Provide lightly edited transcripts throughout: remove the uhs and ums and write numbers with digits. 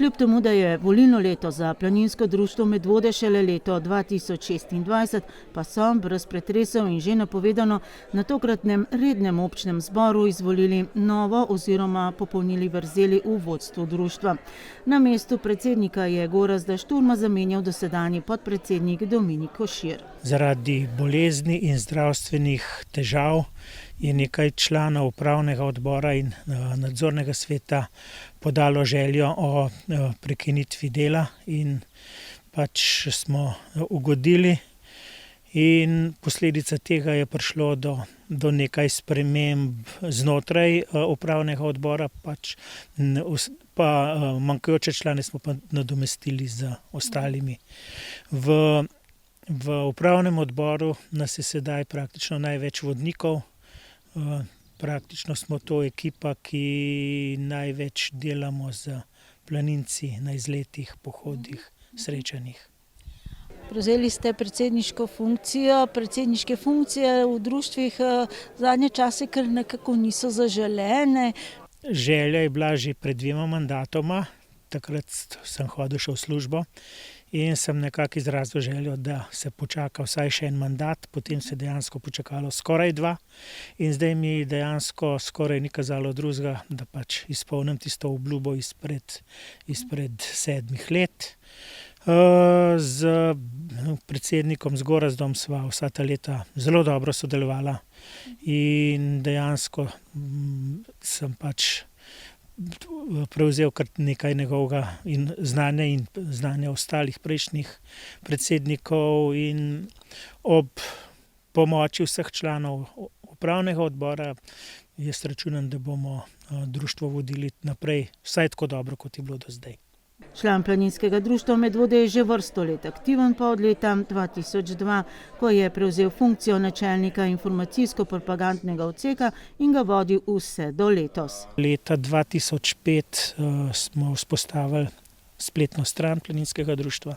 Kljub temu, da je volilno leto za Planinsko društvo Medvode šele leto 2026, pa so brez pretresov in že napovedano na tokratnem rednem občnem zboru izvolili novo oziroma popolnili vrzeli v vodstvu društva. Na mestu predsednika je Gorazda Šturma zamenjal dosedanji podpredsednik Dominik Košir. Zaradi bolezni in zdravstvenih težav je nekaj članov upravnega odbora in nadzornega sveta podalo željo o prekinitvi dela in pač smo ugodili. In posledica tega je prišlo do nekaj sprememb znotraj upravnega odbora, pa manjkajoče člane smo pa nadomestili z ostalimi. V upravnem odboru nas je sedaj praktično največ vodnikov. Praktično smo to ekipa, ki največ delamo z planinci na izletih, pohodih, srečanjih. Prevzeli ste predsedniško funkcijo. Predsedniške funkcije v društvih zadnje čase kar nekako niso zaželene. Želja je bila že pred 2 mandatoma, takrat sem hodil še v službo in sem nekako izrazil željo, da se počaka vsaj še en mandat, potem se dejansko počakalo skoraj 2 in zdaj mi dejansko skoraj ni kazalo drugega, da pač izpolnim tisto obljubo izpred 7 let. Z predsednikom, z Gorazdom sva vsa ta leta zelo dobro sodelovala in dejansko sem pač prevzel kar nekaj njegovega znanja ostalih prejšnjih predsednikov in ob pomoči vseh članov upravnega odbora jaz računam, da bomo društvo vodili naprej vsaj tako dobro, kot je bilo do zdaj. Član Planinskega društva Medvode je že vrsto let aktiven, pa od leta 2002, ko je prevzel funkcijo načelnika informacijsko-propagandnega odseka in ga vodil vse do letos. Leta 2005 smo vzpostavili spletno stran Planinskega društva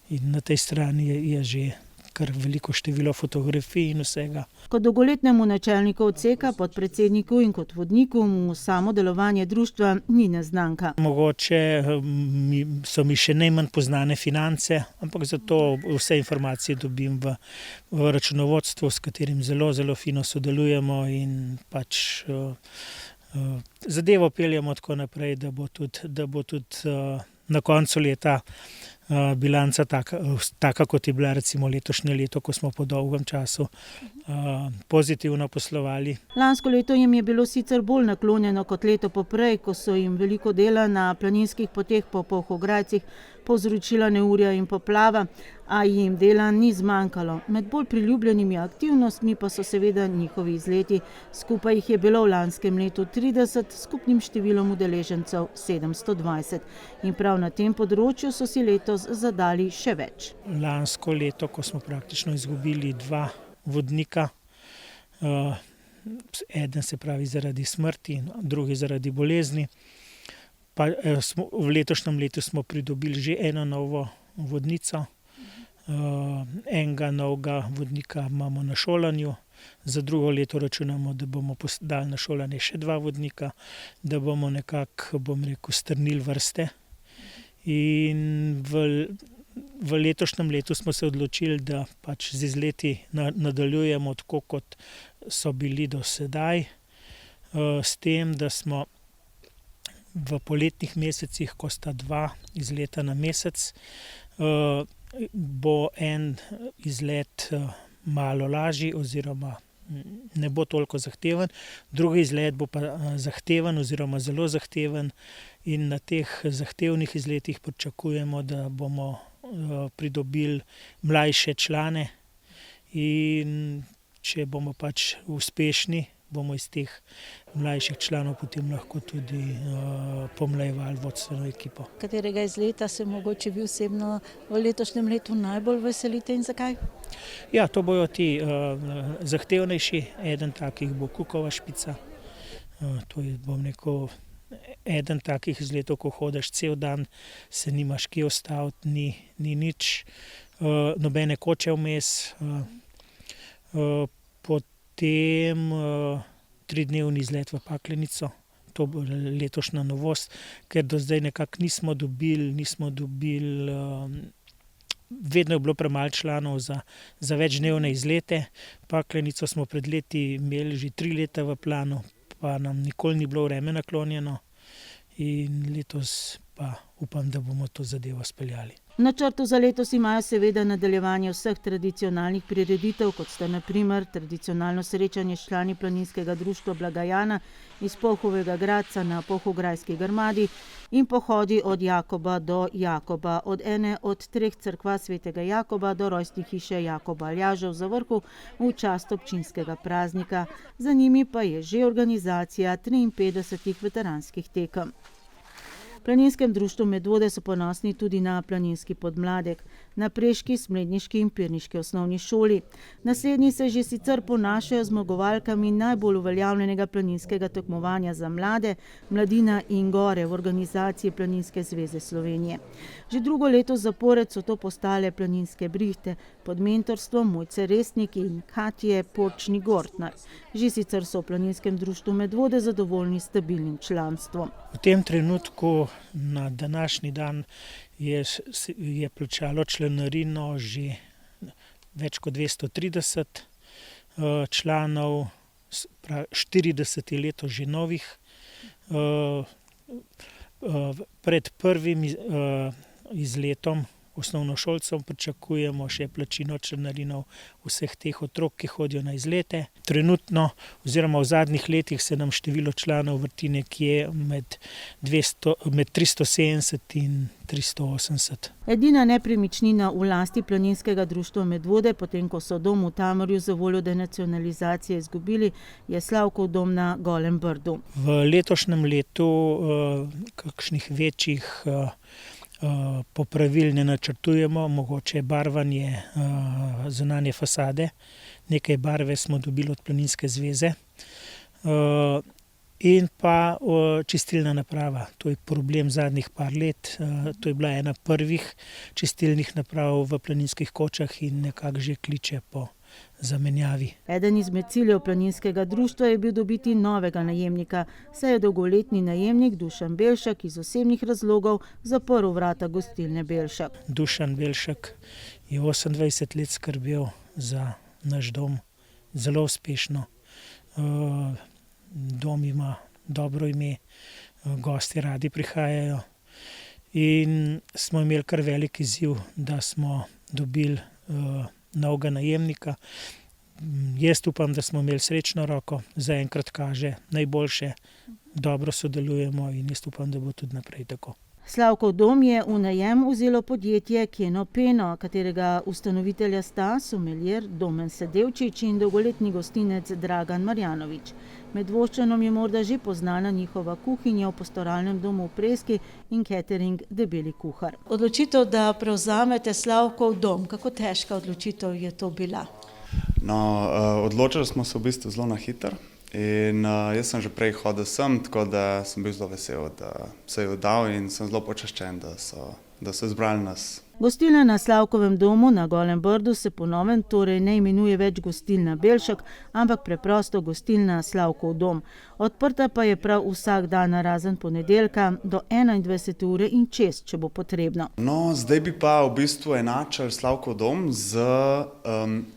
in na tej strani je že kar veliko število fotografij in vsega. Kot dolgoletnemu načelniku odseka, podpredsedniku in kot vodniku mu samo delovanje društva ni neznanka. Mogoče so mi še najmanj poznane finance, ampak zato vse informacije dobim v računovodstvu, s katerim zelo, zelo fino sodelujemo in pač zadevo peljemo tako naprej, da bo tudi na koncu leta bilanca taka, kot je bila recimo letošnje leto, ko smo po dolgem času pozitivno poslovali. Lansko leto jim je bilo sicer bolj naklonjeno kot leto poprej, ko so jim veliko dela na planinskih poteh po Polhograjcih povzročila neurja in poplava, a jim dela ni zmanjkalo. Med bolj priljubljenimi aktivnostmi pa so seveda njihovi izleti. Skupaj jih je bilo v lanskem letu 30, skupnim številom udeležencev 720. In prav na tem področju so si letos zadali še več. Lansko leto, ko smo praktično izgubili 2 vodnika, eden se pravi zaradi smrti, drugi zaradi bolezni, pa v letošnjem letu smo pridobili že eno novo vodnico. Enega novega vodnika imamo na šolanju, za drugo leto računamo, da bomo dali na šolanje še 2 vodnika, da bomo nekako, strnili vrste. In v letošnjem letu smo se odločili, da pač z izleti nadaljujemo tako, kot so bili do sedaj, s tem, da smo v poletnih mesecih, ko sta 2 izleta na mesec, bo en izlet malo lažji oziroma ne bo toliko zahteven, drugi izlet bo pa zahteven oziroma zelo zahteven in na teh zahtevnih izletih pričakujemo, da bomo pridobili mlajše člane in če bomo pač uspešni, bomo iz teh mlajših članov potem lahko tudi pomlajevali vodstveno ekipo. Katerega izleta se mogoče vi osebno v letošnjem letu najbolj veselite in zakaj? Ja, to bojo ti zahtevnejši. Eden takih bo Kukova špica. To je, eden takih izletov, ko hodiš cel dan, se nimaš kje ustaviti, ni nič, nobene koče vmes. Potem 3-dnevni izlet v Paklenico, to bo letošnja novost, ker do zdaj nekako nismo dobili, vedno je bilo premalo članov za večdnevne izlete. Paklenico smo pred leti imeli že 3 leta v planu, pa nam nikoli ni bilo vreme naklonjeno in letos pa upam, da bomo to zadevo speljali. V načrtu za letos imajo seveda nadaljevanje vseh tradicionalnih prireditev, kot sta na primer tradicionalno srečanje s člani planinskega društva Blagajana iz Polhovega Gradca na Polhograjski Grmadi in pohodi od Jakoba do Jakoba, od ene od 3 cerkva svetega Jakoba do rojstne hiše Jakoba Aljaža v Zavrhu v čast občinskega praznika. Za njimi pa je že organizacija 53 veteranskih tekem. V Planinskem društvu Medvode so ponosni tudi na planinski podmladek, na Preški, Smledniški in Pirniški osnovni šoli. Naslednji se že sicer ponašajo zmagovalkami najbolj uveljavljenega planinskega tekmovanja za mlade, Mladina in gore v organizaciji Planinske zveze Slovenije. Že drugo leto zapored so to postale planinske brihte pod mentorstvom Mojce Resnik in Katje Porčni-Gortnar. Že sicer so v Planinskem društvu Medvode zadovoljni s stabilnim članstvom. V tem trenutku na današnji dan je plačalo članarino že več kot 230 članov, 40 leto že novih. Pred prvim izletom osnovnošolcem pričakujemo še plačilo članarinov vseh teh otrok, ki hodijo na izlete. Trenutno oziroma v zadnjih letih se nam število članov vrti nekje med 370 in 380. Edina nepremičnina v lasti Planinskega društva Medvode, potem ko so dom v Tamarju za voljo denacionalizacije izgubili, je Slavkov dom na Golem Brdu. V letošnjem letu kakšnih večjih popravil ne načrtujemo, mogoče barvanje zunanje fasade. Nekaj barve smo dobili od Planinske zveze. In pa čistilna naprava. To je problem zadnjih par let. To je bila ena prvih čistilnih naprav v planinskih kočah in nekako že kliče po zamenjavi. Eden izmed ciljev Planinskega društva je bil dobiti novega najemnika, saj je dolgoletni najemnik Dušan Belšak iz osebnih razlogov zaprl vrata gostilne Belšak. Dušan Belšak je 28 let skrbel za naš dom, zelo uspešno. Dom ima dobro ime, gosti radi prihajajo in smo imeli kar velik izziv, da smo dobili novega najemnika. Jaz upam, da smo imeli srečno roko, zaenkrat kaže najboljše, dobro sodelujemo in jaz upam, da bo tudi naprej tako. Slavkov dom je v najem vzelo podjetje Keno Peno, katerega ustanovitelja sta someljer Domen Sedevčič in dolgoletni gostinec Dragan Marjanovič. Medvoščanom je morda že poznana njihova kuhinja v pastoralnem domu v Preski in catering Debeli kuhar. Odločitev, da prevzamete Slavkov dom, kako težka odločitev je to bila? Odločili smo se v bistvu zelo na hitro. In jaz sem že prej hodil sem, tako da sem bil zelo vesel, da se je oddal in sem zelo počaščen, da so izbrali nas. Gostilna na Slavkovem domu na Golem Brdu se po novem torej ne imenuje več gostilna Belšak, ampak preprosto gostilna Slavkov dom. Odprta pa je prav vsak dan razen ponedeljka do 21 ure in čez, če bo potrebno. Zdaj bi pa v bistvu enačili Slavkov dom z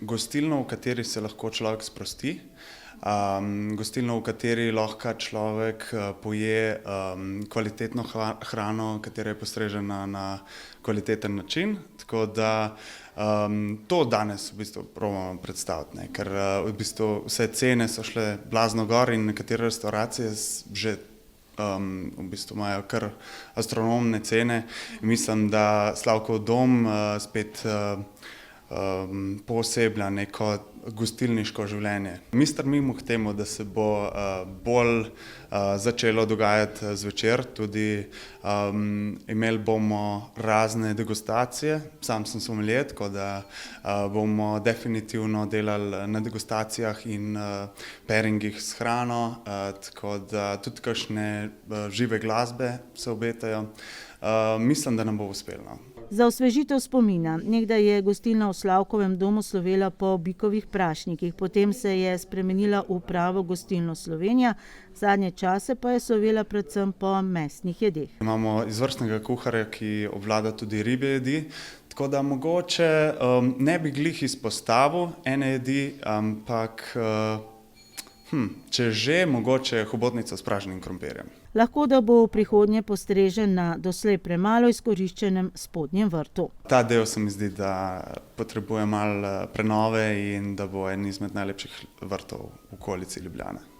gostilno, v kateri se lahko človek sprosti. Gostilno, v kateri lahko človek poje kvalitetno hrano, katera je postrežena na kvaliteten način. Tako da to danes v bistvu probamo predstaviti, ker v bistvu vse cene so šle blazno gor in nekatere restauracije že v bistvu imajo kar astronomne cene. Mislim, da Slavkov dom spet pooseblja neko gostilniško življenje. Mi strmimo k temu, da se bo bolj začelo dogajati zvečer, tudi imeli bomo razne degustacije. Sam sem sommelier, tako da bomo definitivno delali na degustacijah in pairingih s hrano, tako da tudi kakšne žive glasbe se obetajo. Mislim, da nam bo uspelo. Za osvežitev spomina, nekdaj je gostilna v Slavkovem domu slovela po bikovih prašnikih, potem se je spremenila v pravo gostilno Slovenija, zadnje čase pa je slovela predvsem po mesnih jedeh. Imamo izvrstnega kuharja, ki obvlada tudi ribje jedi, tako da mogoče ne bi glih izpostavil ene jedi, ampak če že, mogoče hobotnica s praženim krompirjem. Lahko da bo v prihodnje postrežen na doslej premalo izkoriščenem spodnjem vrtu. Ta del se mi zdi, da potrebuje malo prenove in da bo en izmed najlepših vrtov v okolici Ljubljane.